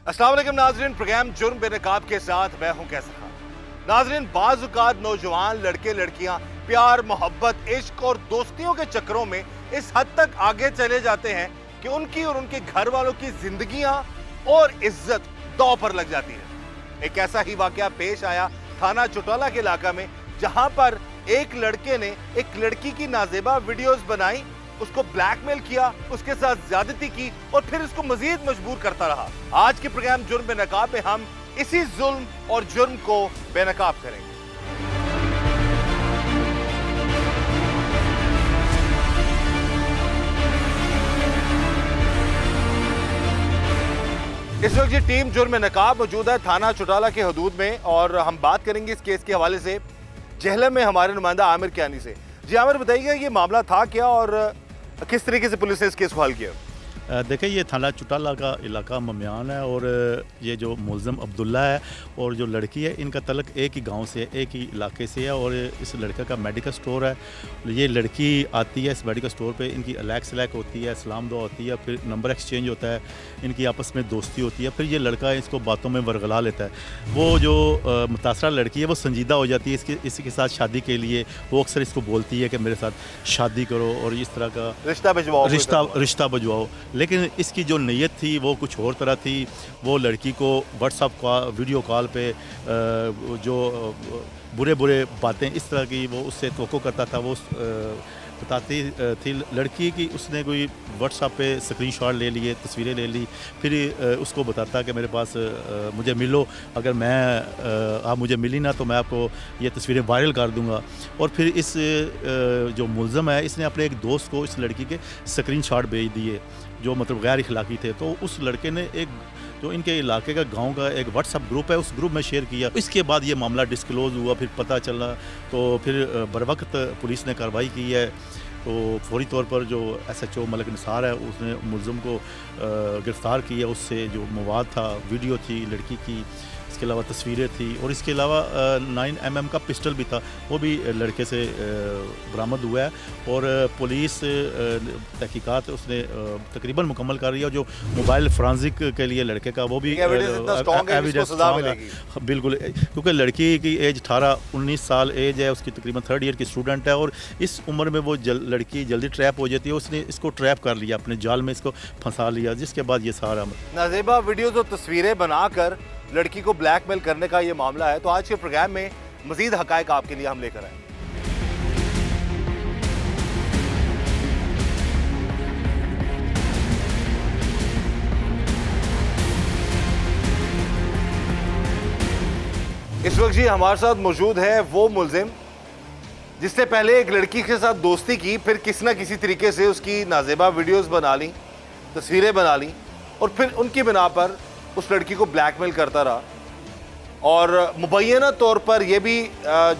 अस्सलाम वालेकुम नाज़रीन, प्रोग्राम जुर्म बेनकाब के साथ मैं हूं कैसर खान। नाज़रीन, बाज़ औक़ात नौजवान लड़के लड़कियां प्यार, मोहब्बत, इश्क और दोस्तियों के चक्करों में इस हद तक आगे चले जाते हैं कि उनकी और उनके घर वालों की जिंदगियां और इज्जत दांव पर लग जाती है। एक ऐसा ही वाकया पेश आया थाना चौटाला के इलाका में, जहां पर एक लड़के ने एक लड़की की नाजेबा वीडियोस बनाई, उसको ब्लैकमेल किया, उसके साथ ज्यादती की और फिर उसको मजीद मजबूर करता रहा। आज के प्रोग्राम जुर्म बेनकाब में हम इसी जुल्म और जुर्म को बेनकाब करेंगे। इस वक्त ये टीम जुर्म बेनकाब मौजूद है थाना चौटाला के हदूद में और हम बात करेंगे इस केस के हवाले से जहलम में हमारे नुमाइंदा आमिर कियानी से। जी आमिर, बताइएगा ये मामला था क्या और किस तरीके से पुलिस ने इस केस को हल किया? देखिए, ये थाना चौटाला का इलाका ममियान है और ये जो मुलज़म अब्दुल्ला है और जो लड़की है, इनका तल्लुक़ एक ही गांव से है, एक ही इलाके से है और इस लड़के का मेडिकल स्टोर है। ये लड़की आती है इस मेडिकल स्टोर पे, इनकी अलैक सलैक होती है, सलाम दुआ होती है, फिर नंबर एक्सचेंज होता है, इनकी आपस में दोस्ती होती है, फिर ये लड़का इसको बातों में वरगला लेता है। वो जो मुतासरा लड़की है वो संजीदा हो जाती है इसके साथ शादी के लिए। वो अक्सर इसको बोलती है कि मेरे साथ शादी करो और इस तरह का रिश्ता बजवाओ। लेकिन इसकी जो नीयत थी वो कुछ और तरह थी। वो लड़की को व्हाट्सअप वीडियो कॉल पे जो बुरे बातें इस तरह की वो उससे तवक्को करता था, वो बताती थी लड़की की उसने कोई व्हाट्सएप पे स्क्रीनशॉट ले लिए, तस्वीरें ले ली, फिर उसको बताता कि मेरे पास मुझे मिलो, अगर आप मुझे मिली ना तो मैं आपको ये तस्वीरें वायरल कर दूंगा। और फिर इस जो मुलज़म है इसने अपने एक दोस्त को इस लड़की के स्क्रीनशॉट भेज दिए जो मतलब गैर इखलाकी थे। तो उस लड़के ने एक जो इनके इलाके का गांव का एक व्हाट्सअप ग्रुप है, उस ग्रुप में शेयर किया। इसके बाद ये मामला डिस्क्लोज़ हुआ, फिर पता चला तो फिर बरवक्त पुलिस ने कार्रवाई की है। तो फौरी तौर पर जो SHO मलिक निसार है उसने मुलज़म को गिरफ़्तार किया। उससे जो मवाद था, वीडियो थी लड़की की, इसके अलावा तस्वीरें थी और इसके अलावा 9mm का पिस्टल भी था, वो भी लड़के से बरामद हुआ है। और पुलिस तहकीकात उसने तकरीबन मुकम्मल कर रही है। जो मोबाइल फोरेंसिक के लिए लड़के का वो भी एविडेंस बिल्कुल, क्योंकि लड़की की एज 18-19 साल एज है, उसकी तकरीबन 3rd ईयर की स्टूडेंट है और इस उम्र में वो लड़की जल्दी ट्रैप हो जाती है। उसने इसको ट्रैप कर लिया, अपने जाल में इसको फंसा लिया, जिसके बाद ये सारा नाजेबा वीडियोस और तस्वीरें बनाकर लड़की को ब्लैकमेल करने का ये मामला है। तो आज के प्रोग्राम में मजीद हकायक आपके लिए हम लेकर आए। इस वक्त जी हमारे साथ मौजूद है वो मुलजिम जिसने पहले एक लड़की के साथ दोस्ती की, फिर किसी ना किसी तरीके से उसकी नाजेबा वीडियोस बना ली, तस्वीरें बना ली और फिर उनकी बिना पर उस लड़की को ब्लैकमेल करता रहा। और मुबैना तौर पर यह भी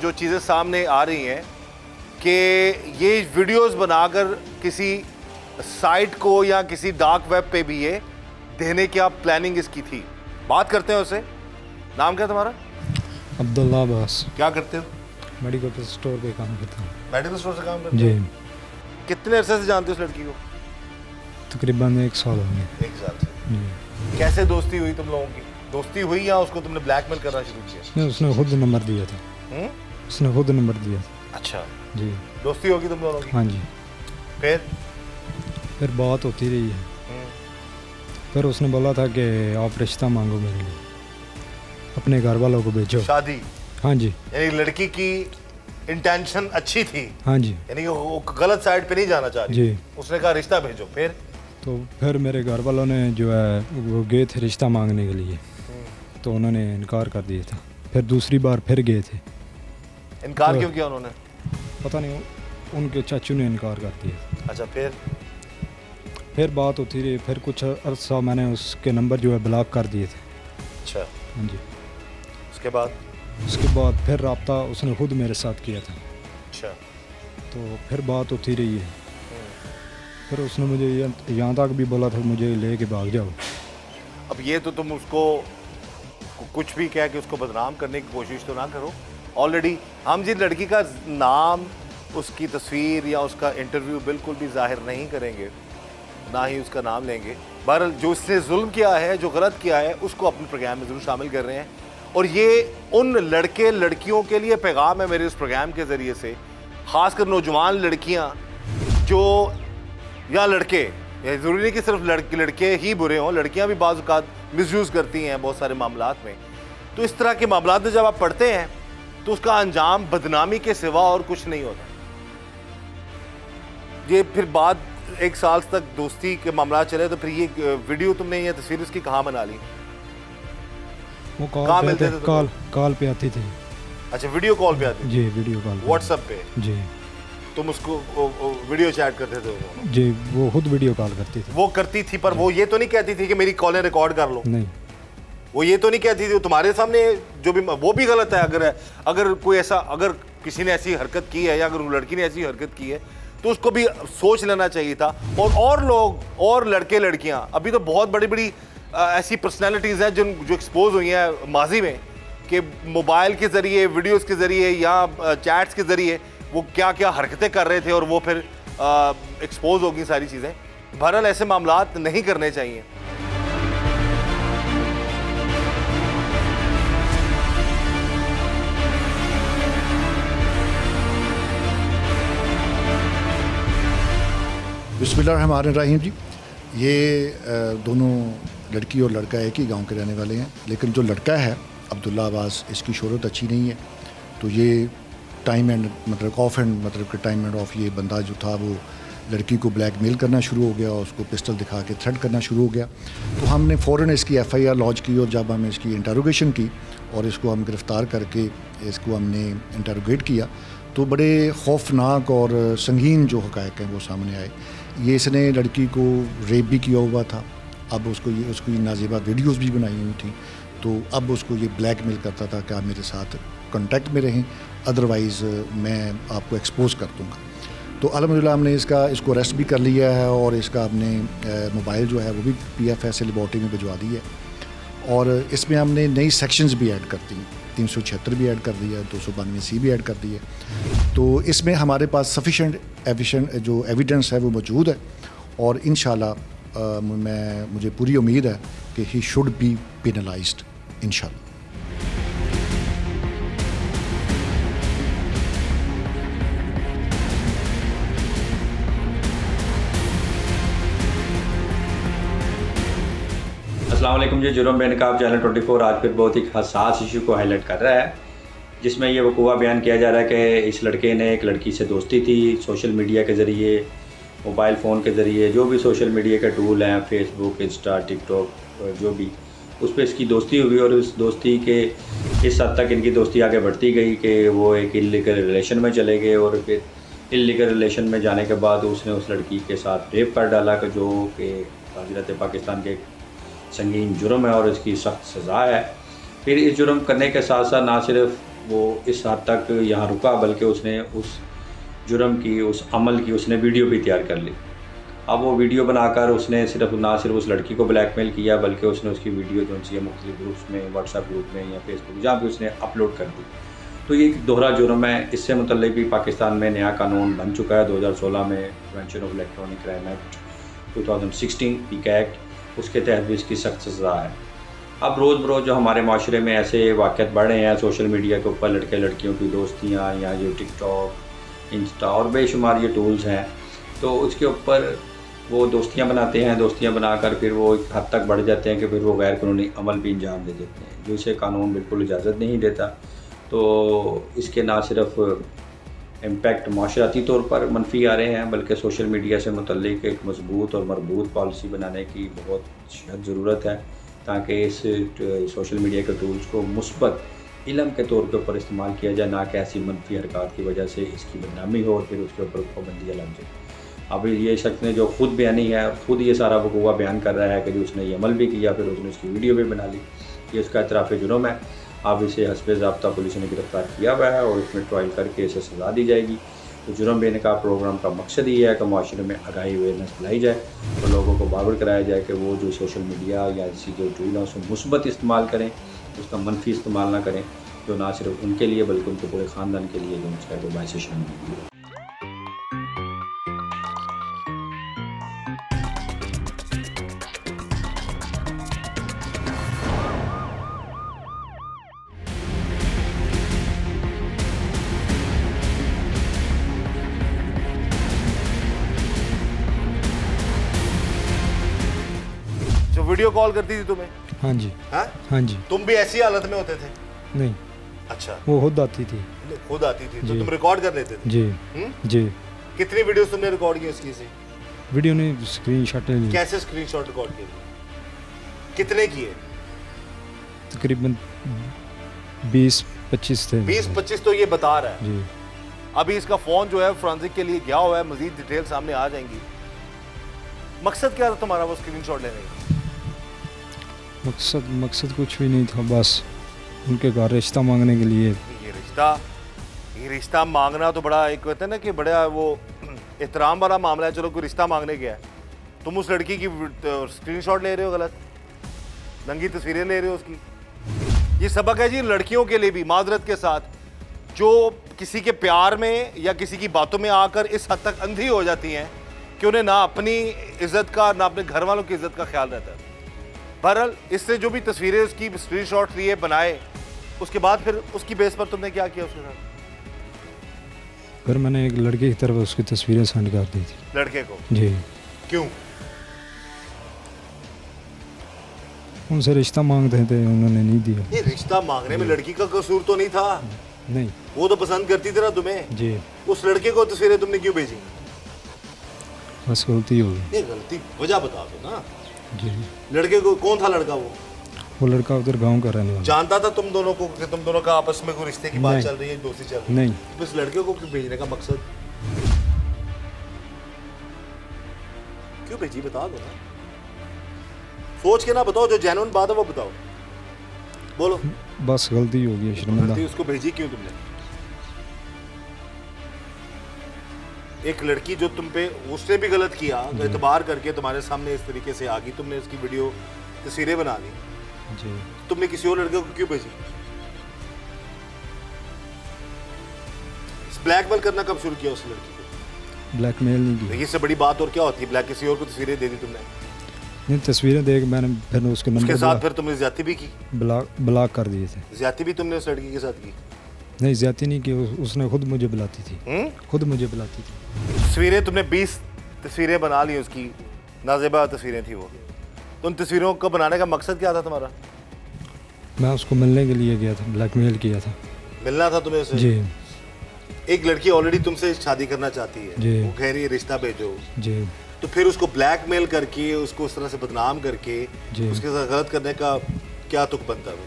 जो चीज़ें सामने आ रही हैं कि ये वीडियोस बनाकर किसी साइट को या किसी डार्क वेब पे भी ये देने की प्लानिंग इसकी थी। बात करते हैं उससे। नाम क्या तुम्हारा? अब्दुल्ला अब्बास। क्या करते हो? मेडिकल स्टोर पे काम करता हूँ। मेडिकल स्टोर से काम करते हो? जी। कितने अरसे से जानते हो उस लड़की को? तकरीबन 1 साल हो गया। 1 साल से। कैसे दोस्ती हुई तुम लोगों की? दोस्ती हुई या उसको तुमने ब्लैकमेल करना शुरू किया? नहीं, उसने खुद नंबर दिया था। उसने खुद नंबर दिया था। अच्छा जी। दोस्ती होगी तुम दोनों की? हाँ जी। फिर बात होती रही है। फिर उसने बोला था कि आप रिश्ता मांगो मेरे लिए, अपने घर वालों को भेजो। शादी? हाँ जी। यानी लड़की की इंटेंशन अच्छी थी? हाँ जी। यानी वो गलत साइड पे नहीं जाना चाह रही जी। उसने कहा रिश्ता भेजो। फिर मेरे घर वालों ने जो है वो गए थे रिश्ता मांगने के लिए, तो उन्होंने इनकार कर दिया था। फिर दूसरी बार फिर गए थे। इनकार तो क्यों किया उन्होंने? पता नहीं, उनके चाचू ने इनकार कर दिया। अच्छा। फिर बात होती रही। फिर कुछ अर्सा मैंने उसके नंबर जो है ब्लॉक कर दिए थे। अच्छा। हाँ जी। उसके बाद फिर रब्ता उसने खुद मेरे साथ किया था। अच्छा। तो फिर बात होती रही है। फिर उसने मुझे यहाँ तक भी बोला था मुझे लेके भाग जाओ। अब ये तो तुम उसको कुछ भी कह के उसको बदनाम करने की कोशिश तो ना करो। ऑलरेडी हम जिन लड़की का नाम, उसकी तस्वीर या उसका इंटरव्यू बिल्कुल भी जाहिर नहीं करेंगे, ना ही उसका नाम लेंगे। बहरहाल जो इसने जुल्म किया है, जो गलत किया है, उसको अपने प्रोग्राम में ज़रूर शामिल कर रहे हैं। और ये उन लड़के लड़कियों के लिए पैगाम है मेरे इस प्रोग्राम के ज़रिए से, ख़ासकर नौजवान लड़कियाँ जो या लड़के, ये ज़रूरी नहीं कि सिर्फ लड़के ही बुरे हों, लड़कियाँ भी बाज़ औक़ात मिसयूज़ करती हैं बहुत सारे मामलात में। तो इस तरह के मामलात में जब आप पढ़ते हैं तो उसका अंजाम बदनामी के सिवा और कुछ नहीं होता। ये फिर बाद 1 साल तक दोस्ती के मामला चले तो फिर ये वीडियो तुमने, ये तस्वीर उसकी कहाँ बना ली? वो कॉल पे थे, कॉल पे आती थी। अच्छा, वीडियो कॉल पे आती थी? जी, वीडियो कॉल पे, व्हाट्सएप पे? जी। तुम उसको वीडियो चैट करते थे? जी, वो खुद वीडियो कॉल करती थी। वो करती थी, पर वो ये तो नहीं कहती थी कि मेरी कॉलें रिकॉर्ड कर लो? नहीं, वो ये तो नहीं कहती थी। तुम्हारे सामने जो भी, वो भी गलत है। अगर कोई ऐसा, अगर किसी ने ऐसी हरकत की है या अगर लड़की ने ऐसी हरकत की है तो उसको भी सोच लेना चाहिए था। और लोग और लड़के लड़कियां, अभी तो बहुत बड़ी बड़ी ऐसी पर्सनैलिटीज़ हैं जो एक्सपोज हुई हैं माजी में कि मोबाइल के ज़रिए, वीडियोस के ज़रिए या चैट्स के ज़रिए वो क्या क्या हरकतें कर रहे थे और वो फिर एक्सपोज होगी सारी चीज़ें। बहरहाल ऐसे मामलात नहीं करने चाहिए। बिस्मिल्लाहिर्रहमानिर्रहीम जी। ये दोनों लड़की और लड़का एक ही गांव के रहने वाले हैं, लेकिन जो लड़का है अब्दुल्ला अब्बास, इसकी शोहरत अच्छी नहीं है। तो ये टाइम एंड मतलब ऑफ एंड मतलब के टाइम एंड ऑफ ये बंदा जो था वो लड़की को ब्लैकमेल करना शुरू हो गया और उसको पिस्टल दिखा के थ्रेट करना शुरू हो गया। तो हमने फ़ौरन इसकी FIR लॉन्च की और जब हमने इसकी इंटरोगेशन की और इसको हम गिरफ़्तार करके इसको हमने इंटरोगेट किया तो बड़े खौफनाक और संगीन जो हक़ाइक़ हैं वो सामने आए। ये इसने लड़की को रेप भी किया हुआ था, अब उसको ये नाज़ेबा वीडियोस भी बनाई हुई थी। तो अब उसको ये ब्लैकमेल करता था कि आप मेरे साथ कांटेक्ट में रहें, अदरवाइज़ मैं आपको एक्सपोज कर दूँगा। तो अल्हम्दुलिल्लाह हमने इसको अरेस्ट भी कर लिया है और इसका हमने मोबाइल जो है वो भी PFS लेबॉर्ट्री में भिजवा दी है। और इसमें हमने नई सेक्शंस भी ऐड कर दी, 376 भी ऐड कर दिया है, 292C भी ऐड कर दी है। तो इसमें हमारे पास सफिशेंट जो एविडेंस है वो मौजूद है और इंशाल्लाह मुझे पूरी उम्मीद है कि ही शुड बी पेनलाइज्ड इंशाल्लाह। अस्सलाम वालेकुम जी। जुर्म बेनकाब चैनल 24 आज फिर बहुत ही हसास इशू को हाईलाइट कर रहा है, जिसमें ये वकूआ बयान किया जा रहा है कि इस लड़के ने एक लड़की से दोस्ती थी सोशल मीडिया के ज़रिए, मोबाइल फ़ोन के ज़रिए, जो भी सोशल मीडिया के टूल हैं, फेसबुक, इंस्टा, टिकटॉक, जो भी, उस पर इसकी दोस्ती हुई और उस दोस्ती के इस हद तक इनकी दोस्ती आगे बढ़ती गई कि वो एक इल्लीगल रिलेशन में चले गए और फिर इल्लीगल रिलेशन में जाने के बाद उसने उस लड़की के साथ रेप कर डाला कि जो कि हज़रत पाकिस्तान के संगीन जुर्म है और इसकी सख्त सज़ा है। फिर इस जुर्म करने के साथ साथ ना सिर्फ वो इस हद तक यहाँ रुका बल्कि उसने उस जुर्म की, उस अमल की उसने वीडियो भी तैयार कर ली। अब वो वीडियो बनाकर उसने ना सिर्फ उस लड़की को ब्लैकमेल किया बल्कि उसने उसकी वीडियो जो सी मुख्तलिफ ग्रुप्स में, व्हाट्सएप ग्रुप में या फेसबुक जहाँ भी उसने अपलोड कर दी। तो ये एक दोहरा जुर्म है। इससे मुतल्लिक़ भी पाकिस्तान में नया कानून बन चुका है 2016 में, prevention of electronic crime act 2016 peak act, उसके तहत भी इसकी सख्त सज़ा है। अब रोज़ बरोज़ जो हमारे माशरे में ऐसे वाक़यात बढ़ रहे हैं सोशल मीडिया के ऊपर, लड़के लड़कियों की दोस्तियाँ या जो टिकटॉक, इंस्टा और बेशुमार ये टूल्स हैं, तो उसके ऊपर वो दोस्तियाँ बनाते हैं। दोस्तियाँ बनाकर फिर वो एक हद तक बढ़ जाते हैं कि फिर वो गैर कानूनी अमल भी अंजाम दे देते हैं, जो इसे कानून बिल्कुल इजाज़त नहीं देता। तो इसके ना सिर्फ इम्पैक्ट माशराती तौर पर मनफी आ रहे हैं बल्कि सोशल मीडिया से मुतल्लिक़ एक मजबूत और मरबूत पॉलिसी बनाने की बहुत शद ज़रूरत है, ताकि इस सोशल मीडिया के टूल्स को मुस्बत इल्म के तौर के ऊपर इस्तेमाल किया जाए, ना कि ऐसी मनफी हरकत की वजह से इसकी बदनामी हो और फिर उसके ऊपर पाबंदियाँ लग जाए। अब ये शख्स ने जो ख़ुद बयानी है, ख़ुद ये सारा वकूआ बयान कर रहा है कि जो उसने ये अमल भी किया, फिर उसने उसकी वीडियो भी बना ली, ये उसका इतराफ़ जुर्म है। अब इसे हस्बे ज़ाब्ता पुलिस ने गिरफ़्तार किया हुआ है और इसमें ट्रायल करके इसे सज़ा दी जाएगी। तो जुर्म बेनकाब प्रोग्राम का मकसद ये है कि माशरे में आगाही अवेयरनेस फैलाई जाए और लोगों को बावर कराया जाए कि वो जो सोशल मीडिया या ऐसी जो टूल है उसको मुस्बत इस्तेमाल करें, उसका मनफी इस्तेमाल ना करें, जो ना सिर्फ उनके लिए बल्कि उनके पूरे ख़ानदान के लिए जो है वो बायस शर्मिंदगी है। वीडियो कॉल करती थी तुम्हें? हाँ जी। हाँ जी। तुम भी ऐसी हालत में होते थे? नहीं। अच्छा, वो खुद आती थी। खुद आती थी तो तुम रिकॉर्ड कर लेते थे? जी। जी। कितनी वीडियोस तुमने रिकॉर्ड की उसकी से? वीडियो नहीं, स्क्रीनशॉट ले ली। कैसे स्क्रीनशॉट रिकॉर्ड किए? कितने किए? तकरीबन 20-25 थे। 20-25 तो ये बता रहा है जी। अभी इसका फोन जो है फोरेंसिक के लिए गया हुआ है, मजीद डिटेल सामने आ जाएंगी। मकसद क्या था तुम्हारा वो स्क्रीनशॉट लेने का? मकसद कुछ भी नहीं था, बस उनके घर रिश्ता मांगने के लिए। ये रिश्ता मांगना तो बड़ा एक कहते हैं ना कि बड़ा वो एहतराम वाला मामला है। चलो कोई रिश्ता मांगने गया है, तुम उस लड़की की स्क्रीनशॉट ले रहे हो, गलत नंगी तस्वीरें ले रहे हो उसकी। ये सबक है जी लड़कियों के लिए भी, माजरत के साथ, जो किसी के प्यार में या किसी की बातों में आकर इस हद तक अंधी हो जाती हैं कि उन्हें ना अपनी इज्जत का ना अपने घर वालों की इज्जत का ख्याल रहता है। बहरहाल इससे जो भी तस्वीरें उसकी स्क्रीनशॉट लिए बनाए, उसके बाद फिर उसकी बेस पर तुमने क्या किया उसके साथ? फिर मैंने एक लड़के की तरफ उसकी तस्वीरें सेंड कर दी थी। लड़के को? जी। क्यों? उनसे रिश्ता मांगते थे, उन्होंने नहीं दिया। ये रिश्ता मांगने में लड़की का कसूर तो नहीं था? नहीं। वो तो पसंद करती थी ना तुम्हें। जी। उस लड़के को तस्वीरें तुमने क्यों भेजी? बस गलती हो गई। ये गलती वजह बता दो ना। जी। लड़के को कौन था लड़का? वो लड़का उधर गांव का रहने वाला। जानता था तुम दोनों को कि तुम दोनों का आपस में कोई रिश्ते की बात चल रही है, दोस्ती चल रही है? नहीं। तो इस लड़के को क्यों भेजने का मकसद क्यों भेजी? बता दो ना, सोच के ना बताओ, जो जेन्युइन बात है वो बताओ, बोलो। बस गलती हो गई, शर्मिंदा। उसको भेजी क्यों तुमने? एक लड़की जो तुम पे, उसने भी गलत किया, एतबार करके तुम्हारे सामने इस तरीके से आ गई, तुमने उसकी वीडियो तस्वीरें बना ली जी। तुमने किसी और लड़के को क्यों भेजी? ब्लैकमेल करना कब शुरू किया उस लड़की को? ब्लैकमेल नहीं की। इससे बड़ी बात और क्या होती है? ब्लैक किसी और को तस्वीरें दे दी तुमने? नहीं, तस्वीरें देख मैंने फिर उसके नंबर उसके साथ फिर तुमने ज्यादती भी की? ब्लॉक कर दिए थे। ज्यादती भी तुमने उस लड़की के साथ की? नहीं, ज्यादती नहीं की, उसने खुद मुझे बुलाती थी। खुद मुझे बुलाती थी। तस्वीरें तुमने 20 तस्वीरें बना ली, उसकी नाजेबा तस्वीरें थी वो। तो उन तस्वीरों को बनाने का मकसद क्या था तुम्हारा? मैं उसको मिलने के लिए गया था, ब्लैकमेल किया था। मिलना था तुम्हें उससे? जी। एक लड़की ऑलरेडी तुमसे शादी करना चाहती है जी। वो कह रही है रिश्ता भेजो जी। तो फिर उसको ब्लैकमेल करके, उसको उस तरह से बदनाम करके उसके साथ गलत करने का क्या तुक बनता है?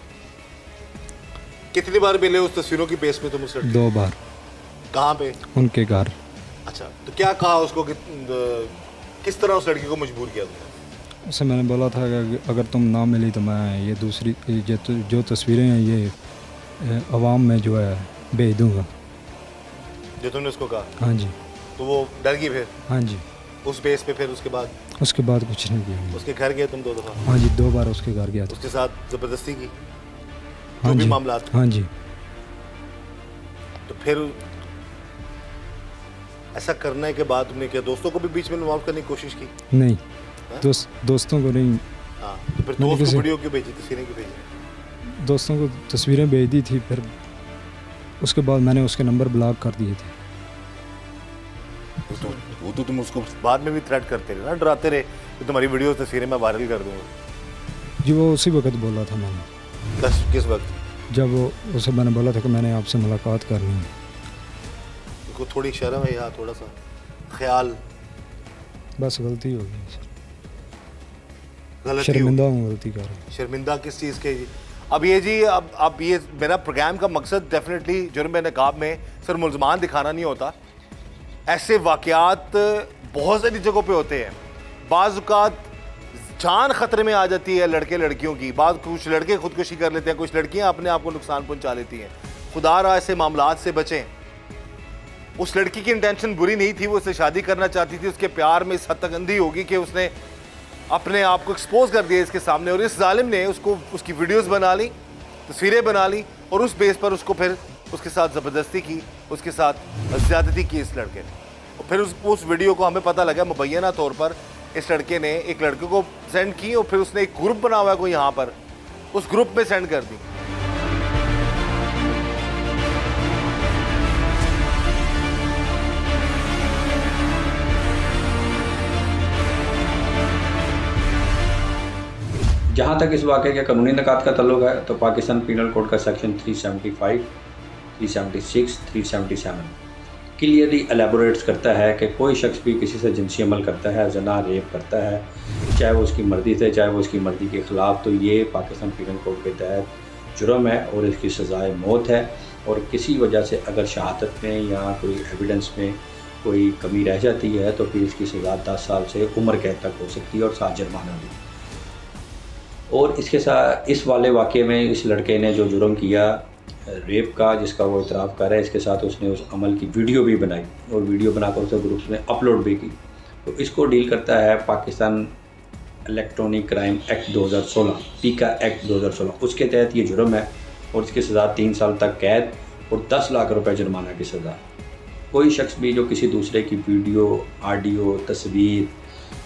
कितनी बार मिले उस तस्वीरों की बेस पे तुम उससे? 2 बार। कहाँ पे? उनके घर। अच्छा, तो क्या कहा उसको कि किस तरह उस लड़की को मजबूर किया तुमने? उससे मैंने बोला था कि अगर तुम ना मिली तो मैं ये दूसरी जो तस्वीरें हैं ये अवाम में जो है भेज दूँगा। जो तुमने उसको कहा? हाँ जी। तो वो डर गई फिर? हाँ जी। उस बेस पे फिर उसके बाद कुछ नहीं किया। उसके घर गए तुम 2 दफ़ा? हाँ जी, 2 बार उसके घर गया था। उसके साथ ज़बरदस्ती की? हाँ जी। मामला? हाँ जी। तो फिर ऐसा करने के बाद तुमने क्या दोस्तों को भी बीच में इन्वॉल्व करने की कोशिश की? नहीं, दोस्तों को नहीं। हाँ, तो फिर दोस्त को वीडियो क्यों भेजी, तस्वीरें क्यों भेजी? दोस्तों को तस्वीरें भेज दी थी, फिर उसके बाद मैंने उसके नंबर ब्लॉक कर दिए थे। वो तो तुम उसको बाद में भी थ्रेट करते रहे ना, डराते रहे कि तुम्हारी वीडियो तस्वीरें मैं वायरल कर दूंगा। जी, वो उसी वक्त बोला था मैंने। किस वक्त? जब वो उसे मैंने बोला था कि मैंने आपसे मुलाकात करनी है। उसको थोड़ी शर्म है या थोड़ा सा ख्याल? बस गलती हो गई, शर्मिंदा हूँ, गलती कर रहा हूँ। शर्मिंदा किस चीज़ के? अब ये जी, अब ये मेरा प्रोग्राम का मकसद डेफिनेटली जुर्म नकाब में सिर्फ मुल्ज़मान दिखाना नहीं होता। ऐसे वाक़यात बहुत सारी जगहों पे होते हैं। बाज़ औक़ात जान ख़तरे में आ जाती है लड़के लड़कियों की। कुछ लड़के खुदकुशी कर लेते हैं, कुछ लड़कियां अपने आप को नुकसान पहुंचा लेती हैं। खुदा रहा ऐसे मामलात से बचें। उस लड़की की इंटेंशन बुरी नहीं थी, वो उससे शादी करना चाहती थी। उसके प्यार में इस हद तक अंधी होगी कि उसने अपने आप को एक्सपोज कर दिया इसके सामने, और इस जालिम ने उसकी वीडियोस बना ली, तस्वीरें बना ली, और उस बेस पर उसको फिर उसके साथ ज़बरदस्ती की, उसके साथ ज़्यादती की इस लड़के ने। और फिर उस वीडियो को हमें पता लगा मुबैना तौर पर इस लड़के ने एक लड़के को सेंड की, और फिर उसने एक ग्रुप बना हुआ है कोई यहाँ पर, उस ग्रुप में सेंड कर दी। जहाँ तक इस वाक़े के कानूनी निकात का तल्लुक़ है तो पाकिस्तान पीनल कोड का सेक्शन 375, 376, 377 क्लियरली एलेबोरेट्स करता है कि कोई शख्स भी किसी से जिनसी अमल करता है, जना रेप करता है, चाहे वो उसकी मर्ज़ी से चाहे वो उसकी मर्ज़ी के ख़िलाफ़, तो ये पाकिस्तान पीनल कोड के तहत जुर्म है और इसकी सज़ाए मौत है। और किसी वजह से अगर शहादत में या कोई एविडेंस में कोई कमी रह जाती है तो फिर इसकी सज़ा 10 साल से उम्र कैद तक हो सकती है और साथ जुर्माना भी। और इसके साथ इस वाले वाक़े में इस लड़के ने जो जुर्म किया रेप का, जिसका वो इतराफ़ कर रहा है, इसके साथ उसने उस अमल की वीडियो भी बनाई और वीडियो बनाकर उसे ग्रुप्स में अपलोड भी की। तो इसको डील करता है पाकिस्तान इलेक्ट्रॉनिक क्राइम एक्ट 2016, पीका एक्ट 2016। उसके तहत ये जुर्म है और इसकी सज़ा 3 साल तक कैद और 10 लाख रुपए जुर्माना की सज़ा। कोई शख्स भी जो किसी दूसरे की वीडियो, ऑडियो, तस्वीर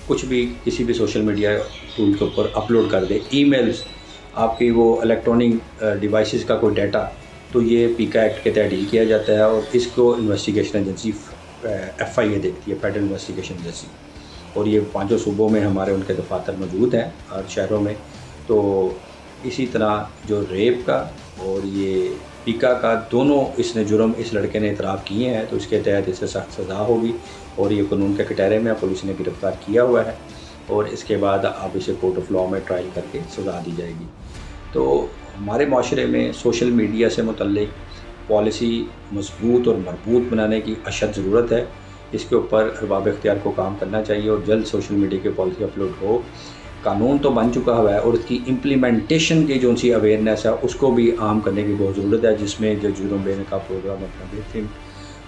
कुछ भी किसी भी सोशल मीडिया टूल के ऊपर अपलोड कर दे, ईमेल्स, आपकी वो इलेक्ट्रॉनिक डिवाइसेस का कोई डाटा, तो ये पीका एक्ट के तहत डील किया जाता है और इसको इन्वेस्टिगेशन एजेंसी FIA देखती है, फेडरल इन्वेस्टिगेशन एजेंसी। और ये 5 सूबों में हमारे उनके दफातर मौजूद हैं और शहरों में। तो इसी तरह जो रेप का और ये पीका का दोनों इसने जुर्म इस लड़के ने इतराफ़ किए हैं, तो इसके तहत इसे सख्त सज़ा होगी और ये कानून के कटहरे में पुलिस ने गिरफ़्तार किया हुआ है और इसके बाद अब इसे कोर्ट ऑफ लॉ में ट्रायल करके सज़ा दी जाएगी। तो हमारे माशरे में सोशल मीडिया से मुतल्लिक पॉलिसी मजबूत और मरबूत बनाने की अशद ज़रूरत है। इसके ऊपर अरबाब इख्तियार को काम करना चाहिए और जल्द सोशल मीडिया की पॉलिसी अपलोड हो। कानून तो बन चुका हुआ है और उसकी इम्प्लीमेंटेशन की जो सी अवेयरनेस है उसको भी आम करने की बहुत ज़रूरत है, जिसमें जो जुर्म बेनकाब प्रोग्राम अपना बेहतरीन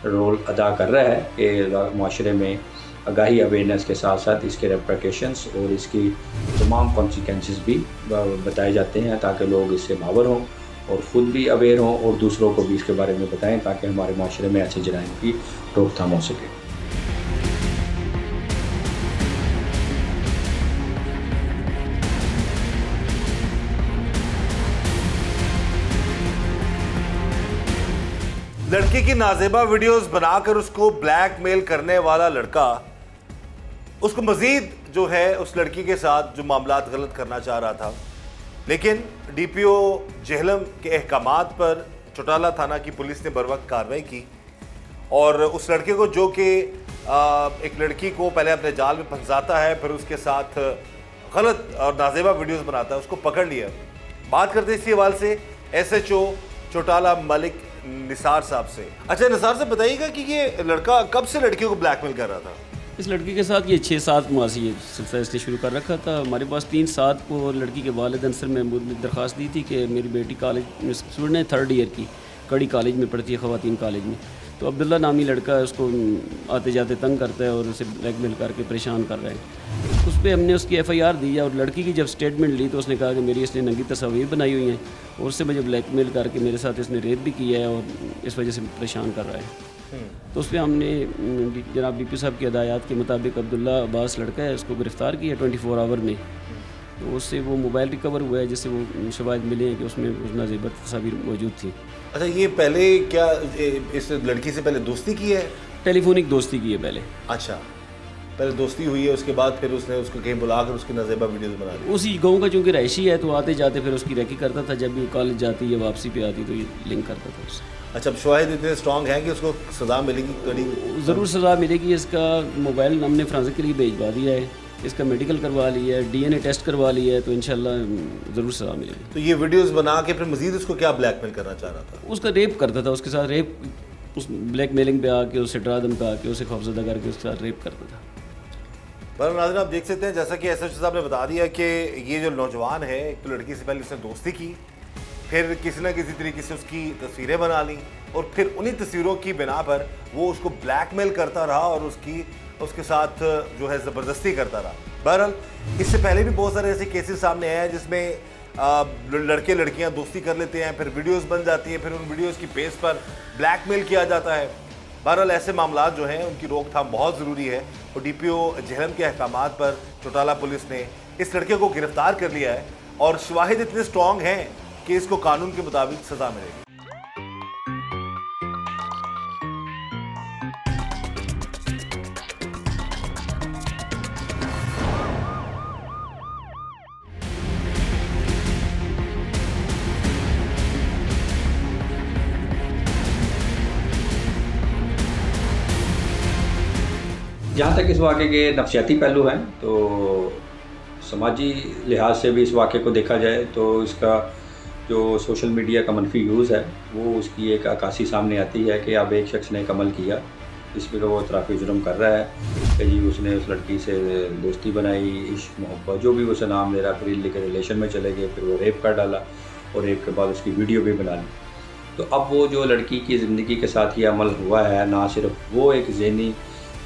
रोल अदा कर रहा है कि माशरे में आगाही अवेयरनेस के साथ साथ इसके रेप्रिकेशंस और इसकी तमाम कॉन्सिक्वेंसेस भी बताए जाते हैं ताकि लोग इससे बावर हों और ख़ुद भी अवेयर हों और दूसरों को भी इसके बारे में बताएं ताकि हमारे माशरे में ऐसे जराइम की रोकथाम हो सके। लड़की की नाज़ेबा वीडियोस बनाकर उसको ब्लैकमेल करने वाला लड़का उसको मजीद जो है उस लड़की के साथ जो मामलात गलत करना चाह रहा था, लेकिन DPO जेहलम के अहकामात पर चौटाला थाना की पुलिस ने बर वक्त कार्रवाई की और उस लड़के को जो कि एक लड़की को पहले अपने जाल में फंसाता है फिर उसके साथ गलत और नाज़ेबा वीडियोस बनाता है, उसको पकड़ लिया। बात करते इसी हवाले से SHO चौटाला मलिक निसार साहब से। अच्छा निसार साहब बताइएगा कि ये लड़का कब से लड़कियों को ब्लैकमेल कर रहा था? इस लड़की के साथ ये 6-7 माह से ये सिलसिला इसने शुरू कर रखा था। हमारे पास 3-7 को लड़की के वालिद अंसर महमूद ने दरख्वास्त दी थी कि मेरी बेटी कॉलेज में स्टूडेंट है, 3rd ईयर की, कड़ी कॉलेज में पढ़ती है, ख़वातीन कॉलेज में। तो अब्दुल्ला नामी लड़का है, उसको आते जाते तंग करता है और उसे ब्लैकमेल करके परेशान कर रहा है। उस पर हमने उसकी FIR दी है और लड़की की जब स्टेटमेंट ली तो उसने कहा कि मेरी इसने नंगी तस्वीर बनाई हुई हैं और उससे मुझे ब्लैकमेल करके मेरे साथ इसने रेप भी किया है और इस वजह से परेशान कर रहा है। तो उस पर हमने जनाब DPO साहब की हदायत के मुताबिक अब्दुल्ला अब्बास लड़का है, उसको गिरफ़्तार किया 24 आवर में। तो उससे वो मोबाइल रिकवर हुआ है जिससे वो शवाहिद मिले हैं कि उसमें उस नाज़ेबा तस्वीर मौजूद थी। अच्छा ये पहले क्या इस लड़की से पहले दोस्ती की है? टेलीफोनिक दोस्ती की है पहले। अच्छा पहले दोस्ती हुई है, उसके बाद फिर उसने उसको कहीं बुलाकर उसकी नाज़ेबा वीडियोस बना दी। उसी गांव का चूँकि रहायशी है तो आते जाते फिर उसकी रैकी करता था, जब भी कॉलेज जाती या वापसी पे आती तो ये लिंक करता था उससे। अच्छा अब शवाहिद इतने स्ट्रॉन्ग हैं कि उसको सज़ा मिलेगी? कड़ी ज़रूर सज़ा मिलेगी। इसका मोबाइल हमने फ्रांसिक के लिए भेजवा दिया है, इसका मेडिकल करवा लिया है, DNA टेस्ट करवा लिया है, तो इंशाल्लाह ज़रूर सज़ा मिलेगी। तो ये वीडियोस बना के फिर मज़ीद उसको क्या ब्लैकमेल करना चाह रहा था? उसका रेप करता था, उसके साथ रेप, उस ब्लैकमेलिंग पे आके उससे डरा धमका के उसे खौफजदा करके उसके साथ रेप करता था। पर नाज़रीन आप देख सकते हैं जैसा कि SHO साहब ने बता दिया कि ये जो नौजवान है एक तो लड़की से पहले उसने दोस्ती की, फिर किसी न किसी तरीके से उसकी तस्वीरें बना ली और फिर उन्हीं तस्वीरों की बिना पर वो उसको ब्लैकमेल करता रहा और उसके साथ जो है ज़बरदस्ती करता रहा। बहरहाल इससे पहले भी बहुत सारे ऐसे केसेस सामने आए हैं जिसमें लड़के लड़कियां दोस्ती कर लेते हैं, फिर वीडियोस बन जाती हैं, फिर उन वीडियोस की बेस पर ब्लैकमेल किया जाता है। बहरहाल ऐसे मामला जो हैं उनकी रोकथाम बहुत ज़रूरी है और DPO जेहलम के अहकामात पर चौटाला पुलिस ने इस लड़के को गिरफ्तार कर लिया है और शवाहिद इतने स्ट्रॉन्ग हैं कि इसको कानून के मुताबिक सज़ा मिलेगी। जहाँ तक इस वाक़े के नफसियाती पहलू हैं तो समाजी लिहाज से भी इस वाक़े को देखा जाए तो इसका जो सोशल मीडिया का मनफी यूज़ है वो उसकी एक अक्कासी सामने आती है कि अब एक शख्स ने एक अमल किया इसमें वो इतराफ़ी जुर्म कर रहा है कि जी उसने उस लड़की से दोस्ती बनाई, इश्क मोहब्बत जो भी उसे नाम ले रहा, फिर लेकर रिलेशन में चले गए, फिर वो रेप कर डाला और रेप के बाद उसकी वीडियो भी बना ली। तो अब वो जो लड़की की ज़िंदगी के साथ ये अमल हुआ है, ना सिर्फ वो एक ज़हनी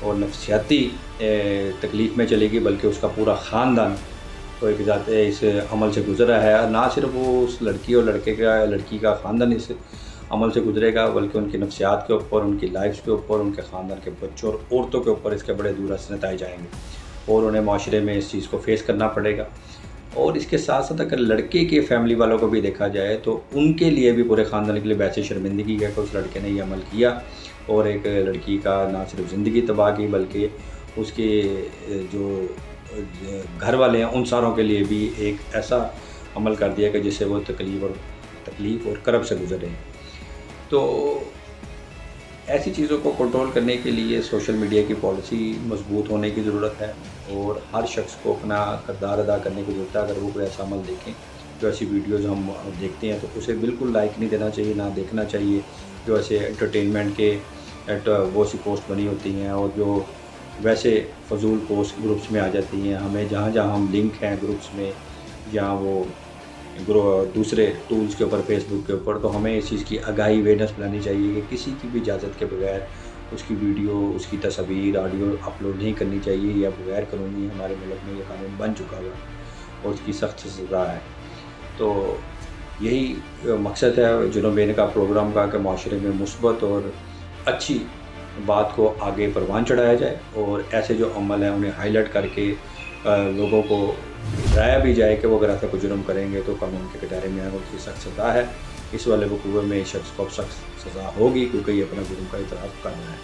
और नफसियाती तकलीफ़ में चलेगी बल्कि उसका पूरा ख़ानदान तो एक ज़ात इस अमल से गुज़रा है। ना सिर्फ वो उस लड़की और लड़की का ख़ानदान इस अमल से गुजरेगा बल्कि उनकी नफ्सियात के ऊपर, उनकी लाइफ के ऊपर, उनके ख़ानदान के बच्चों और औरतों के ऊपर इसके बड़े दूर असर नताइज आएंगे और उन्हें माशरे में इस चीज़ को फेस करना पड़ेगा। और इसके साथ साथ अगर लड़के के फैमिली वालों को भी देखा जाए तो उनके लिए भी, पूरे ख़ानदान के लिए वैसे शर्मिंदगी है कि उस लड़के ने ये अमल किया और एक लड़की का ना सिर्फ ज़िंदगी तबाह की बल्कि उसके जो घर वाले हैं उन सारों के लिए भी एक ऐसा अमल कर दिया कि जिससे वो तकलीफ़ और करब से गुजरे हैं। तो ऐसी चीज़ों को कंट्रोल करने के लिए सोशल मीडिया की पॉलिसी मजबूत होने की ज़रूरत है और हर शख्स को अपना किरदार अदा करने की ज़रूरत है। अगर वो कोई ऐसा अमल देखें, जो ऐसी वीडियोज़ हम देखते हैं तो उसे बिल्कुल लाइक नहीं देना चाहिए, ना देखना चाहिए। जो ऐसे एंटरटेनमेंट के वो सी पोस्ट बनी होती हैं और जो वैसे फजूल पोस्ट ग्रुप्स में आ जाती हैं, हमें जहाँ जहाँ हम लिंक हैं ग्रुप्स में या वो दूसरे टूल्स के ऊपर, फेसबुक के ऊपर, तो हमें इस चीज़ की आगाही अवेयरनेस फैलानी चाहिए कि किसी की भी इजाज़त के बगैर उसकी वीडियो, उसकी तस्वीर, ऑडियो अपलोड नहीं करनी चाहिए। या बगैर कानूनी हमारे मुल्क में ये कानून बन चुका हुआ है और उसकी सख्त सज़ा है। तो यही मकसद है जुर्म बेनकाब प्रोग्राम का कि माशरे में मुस्बत और अच्छी बात को आगे परवान चढ़ाया जाए और ऐसे जो अमल हैं उन्हें हाईलाइट करके लोगों को डराया भी जाए कि वो अगर ऐसा कोई जुर्म करेंगे तो कानून के कटारे में आएगा, उसकी सख्त सज़ा है। इस वाले वकूए में इस शख्स को सख्त सज़ा होगी क्योंकि ये अपना जुर्म का इतराफ़ कर रहा है।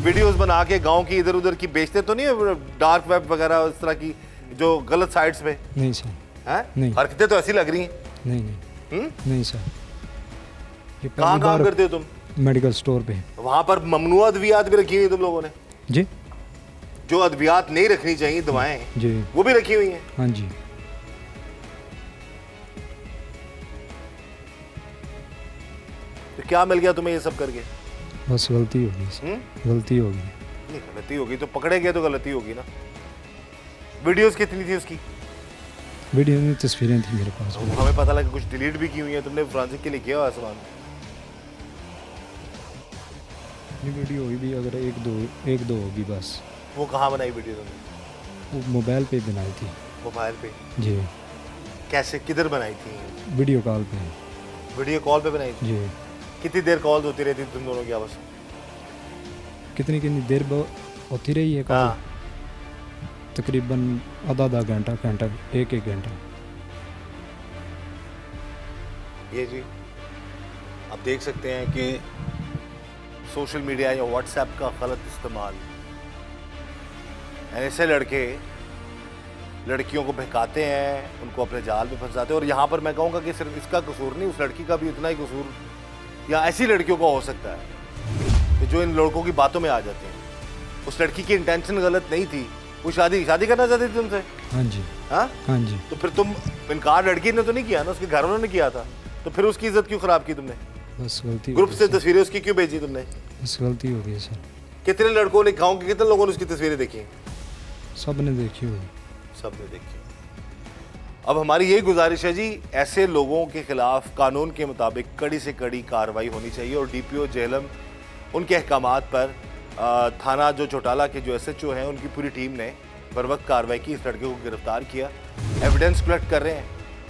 वीडियोस बना के गांव की इधर उधर की बेचते तो नहीं है, डार्क वेब वगैरह इस तरह की जो गलत साइट्स पे? नहीं सर, हैं? नहीं। हरकतें तो ऐसी लग रही हैं। नहीं नहीं सर। ये कहाँ काम करते हो तुम? मेडिकल स्टोर पे। वहाँ पर ममनुआ अद्वियात भी रखी हुई तुम लोगों ने? जी। जो अद्वियात नहीं रखनी चाहिए दवाएं जी वो भी रखी हुई हैं? हाँ जी। तो क्या मिल गया तुम्हें ये सब करके? बस गलती होगी सर, गलती होगी। नहीं, गलती होगी तो पकड़े गए तो गलती होगी ना। वीडियोस कितनी थी उसकी? वीडियो में तस्वीरें थी मेरे पास। हमें पता लगा कुछ डिलीट भी की हुई है तुमने, फोरेंसिक के लिए किया हुआ सामान। ये वीडियो हुई भी अगर एक दो होगी बस। वो कहाँ बनाई वीडियो तुमने? वो मोबाइल पे बनाई थी। मोबाइल पे? जी। कैसे, किधर बनाई थी? वीडियो कॉल पे। वीडियो कॉल पे बनाई थी? जी। कितनी देर कॉल होती रहती तुम दोनों की आपस में? कितनी देर होती रही है? हाँ। तकरीबन आधा घंटा, एक घंटा। ये जी आप देख सकते हैं कि सोशल मीडिया या व्हाट्सएप का गलत इस्तेमाल, ऐसे लड़के लड़कियों को बहकाते हैं, उनको अपने जाल में फंसाते हैं। और यहाँ पर मैं कहूँगा कि सिर्फ इसका कसूर नहीं, उस लड़की का भी उतना ही कसूर या ऐसी लड़कियों का हो सकता है जो इन लड़कों की बातों में आ जाते हैं। उस लड़की की इंटेंशन गलत नहीं थी, वो शादी करना चाहती थी तुमसे। हाँ जी। हाँ जी। तो फिर तुम इनकार लड़की ने तो नहीं किया ना, उसके घर वालों ने किया था, तो फिर उसकी इज्जत क्यों खराब की तुमने? बस गलती। ग्रुप से तस्वीरें उसकी क्यों भेजी तुमने? बस गलती हो गई सर। कितने लड़कों ने, गाँव के कितने लोगों ने उसकी तस्वीरें देखी? सब ने देखी हुई। सब ने देखी। अब हमारी यही गुजारिश है जी, ऐसे लोगों के खिलाफ कानून के मुताबिक कड़ी से कड़ी कार्रवाई होनी चाहिए और डीपीओ जेहलम उनके अहकामात पर थाना जो चौटाला के जो SHO हैं उनकी पूरी टीम ने बर वक्त कार्रवाई की, इस लड़के को गिरफ्तार किया, एविडेंस कलेक्ट कर रहे हैं।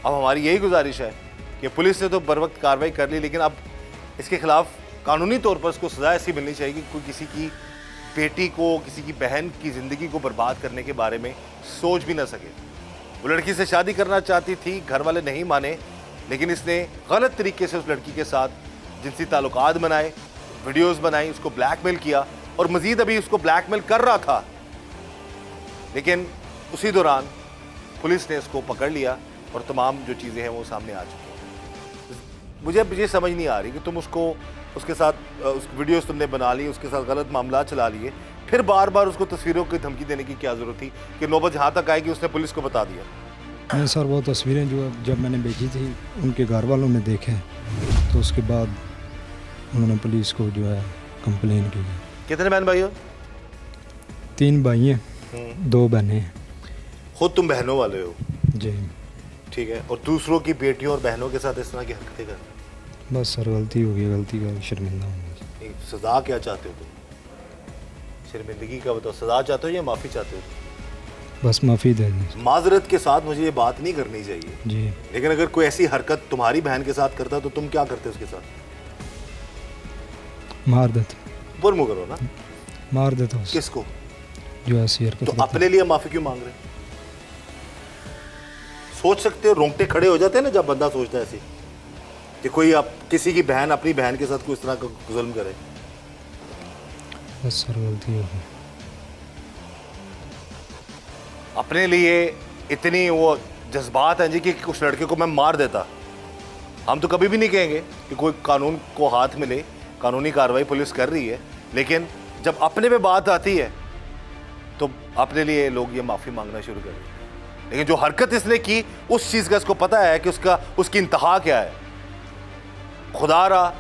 अब हमारी यही गुजारिश है कि पुलिस ने तो बर वक्त कार्रवाई कर ली, लेकिन अब इसके खिलाफ कानूनी तौर पर उसको सज़ा ऐसी मिलनी चाहिए कि कोई किसी की बेटी को, किसी की बहन की ज़िंदगी को बर्बाद करने के बारे में सोच भी ना सके। वो लड़की से शादी करना चाहती थी, घर वाले नहीं माने, लेकिन इसने गलत तरीके से उस लड़की के साथ जिनसी ताल्लुकात बनाए, वीडियोस बनाई, उसको ब्लैकमेल किया और मज़ीद अभी उसको ब्लैकमेल कर रहा था। लेकिन उसी दौरान पुलिस ने इसको पकड़ लिया और तमाम जो चीज़ें हैं वो सामने आ चुकी हैं। मुझे अब ये समझ नहीं आ रही कि तुम उसके साथ उस वीडियोस तुमने बना ली, उसके साथ गलत मामला चला लिए, फिर बार बार उसको तस्वीरों की धमकी देने की क्या ज़रूरत थी कि नौबत यहाँ तक आएगी उसने पुलिस को बता दिया। नहीं सर, वो तस्वीरें जो जब मैंने भेजी थी उनके घर वालों ने देखे, तो उसके बाद उन्होंने पुलिस को जो है कंप्लेन की। कितने बहन भाई हो? 3 भाई हैं, 2 बहनें हैं। खुद तुम बहनों वाले हो? जी। ठीक है, और दूसरों की बेटियों और बहनों के साथ इस तरह की हरकतें करना? बस सर, गलती हो गई, गलती का शर्मिंदा हूँ। सज़ा क्या चाहते हो तुम? शर्मिंदगी का बताओ, सज़ा चाहते हो या माफ़ी चाहते हो? बस माफ़ी दे दें। माजरत के साथ मुझे ये बात नहीं करनी चाहिए जी, लेकिन अगर कोई ऐसी हरकत तुम्हारी बहन के साथ करता तो तुम क्या करते उसके साथ? मार देते। बुरमु करो ना। मार देता उसको। किसको? जो ऐसी हरकत तो करता है। अपने लिए माफ़ी क्यों मांग रहे? सोच सकते हो, रोंगटे खड़े हो जाते हैं ना जब बंदा सोचता है ऐसे कि कोई किसी की बहन अपनी बहन के साथ कोई इस तरह का जुल्म करे। बस सर, गलती हो गई। अपने लिए इतनी वो जज्बात हैं जी कि उस लड़के को मैं मार देता। हम तो कभी भी नहीं कहेंगे कि कोई कानून को हाथ मिले, कानूनी कार्रवाई पुलिस कर रही है, लेकिन जब अपने पे बात आती है तो अपने लिए लोग ये माफ़ी मांगना शुरू कर देते। लेकिन जो हरकत इसने की उस चीज़ का इसको पता है कि उसकी इंतहा क्या है। खुदारा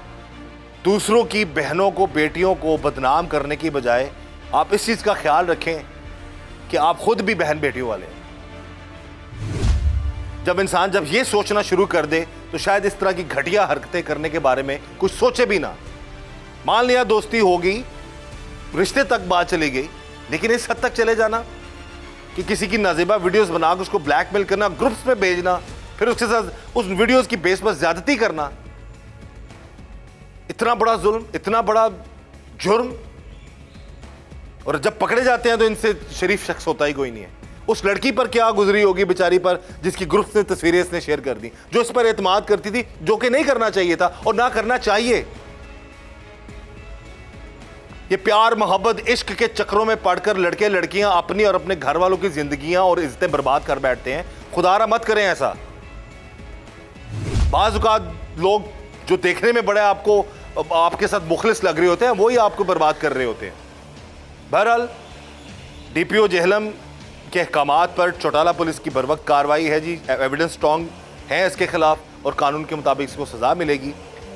दूसरों की बहनों को, बेटियों को बदनाम करने की बजाय आप इस चीज़ का ख्याल रखें कि आप खुद भी बहन बेटियों वाले हैं। जब इंसान जब ये सोचना शुरू कर दे तो शायद इस तरह की घटिया हरकतें करने के बारे में कुछ सोचे भी ना। मान लिया दोस्ती होगी, रिश्ते तक बात चली गई, लेकिन इस हद तक चले जाना कि किसी की नाज़ेबा वीडियोस बनाकर उसको ब्लैकमेल करना, ग्रुप्स में भेजना, फिर उसके साथ उस वीडियोस की बेस पर ज्यादती करना, इतना बड़ा जुल्म, इतना बड़ा जुर्म। और जब पकड़े जाते हैं तो इनसे शरीफ शख्स होता ही कोई नहीं है। उस लड़की पर क्या गुजरी होगी बेचारी पर, जिसकी ग्रुप्स ने तस्वीरें इसने शेयर कर दी, जो इस पर एतमाद करती थी, जो कि नहीं करना चाहिए था और ना करना चाहिए। ये प्यार, मोहब्बत, इश्क के चक्रों में पड़कर लड़के लड़कियां अपनी और अपने घर वालों की जिंदगियां और इज्जतें बर्बाद कर बैठते हैं। खुदारा मत करें ऐसा। बाज़ औक़ात लोग जो देखने में बड़े आपके साथ मुखलिस लग रहे होते हैं, वही आपको बर्बाद कर रहे होते हैं। बहरहाल DPO जेहलम के अहकामात पर चौटाला पुलिस की बरवक्त कार्रवाई है जी। एविडेंस स्ट्रॉन्ग है इसके खिलाफ और कानून के मुताबिक इसको सज़ा मिलेगी।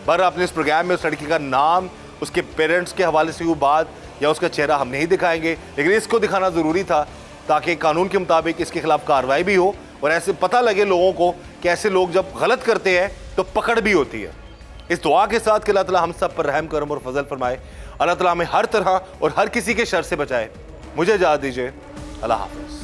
बहरहाल अपने इस प्रोग्राम में उस लड़की का नाम, उसके पेरेंट्स के हवाले से हुई बात या उसका चेहरा हम नहीं दिखाएंगे, लेकिन इसको दिखाना ज़रूरी था ताकि कानून के मुताबिक इसके खिलाफ कार्रवाई भी हो और ऐसे पता लगे लोगों को कि ऐसे लोग जब गलत करते हैं तो पकड़ भी होती है। इस दुआ के साथ कि अल्लाह ताला हम सब पर रहम करम और फजल फरमाए। अल्लाह ताला हमें हर तरह और हर किसी के शर से बचाए। मुझे इजाज़त दीजिए। अल्लाह हाफ़िज़।